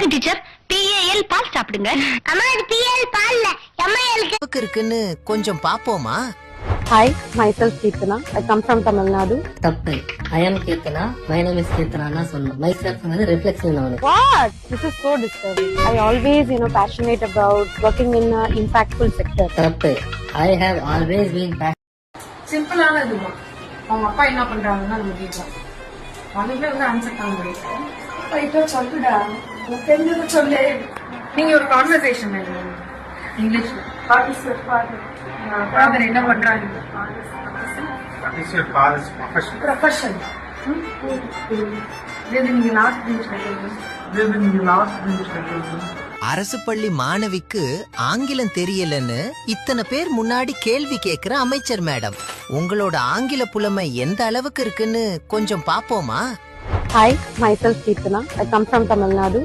வணக்கம் teacher. PAL பால் சாப்பிடுங்க. அம்மா இது PAL பால் இல்ல MIL இருக்குன்னு கொஞ்சம் பாப்போமா? Hi, myself Keertana. I come from Tamil Nadu. தப்பு. I am Keertana. My name is Keertana சொல்லணும். Myself வந்து reflection அவனு. What? This is so disturbing. I always, passionate about working in an impactful sector. தப்பு. I have always been சிம்பிளான இதுதான். அவங்க அப்பா என்ன பண்றாங்கன்னா நம்ம கேட்கலாம். அவங்களே வந்து ஆன்சர் பண்ண முடியும். ரைட்டா சொல்லுடா. தெரிஞ்சது சொல்லு. நீங்க ஒரு கான்வர்சேஷன் இங்கிலீஷ்ல. ஃபாதர் என்ன பண்றாங்க? ப்ரொஃபஷன். இது நீங்க லாஸ்ட் பெஞ்ச்ல அரசு பள்ளி மாணவிக்கு ஆங்கிலம் தெரியலன்னு இத்தனை பேர் முன்னாடி கேள்வி கேக்குற அமைச்சர் மேடம், உங்களோட ஆங்கில புலமை எந்த அளவுக்கு இருக்குன்னு கொஞ்சம் பாப்போமா? Hi, myself Keertana. I come from Tamil Nadu.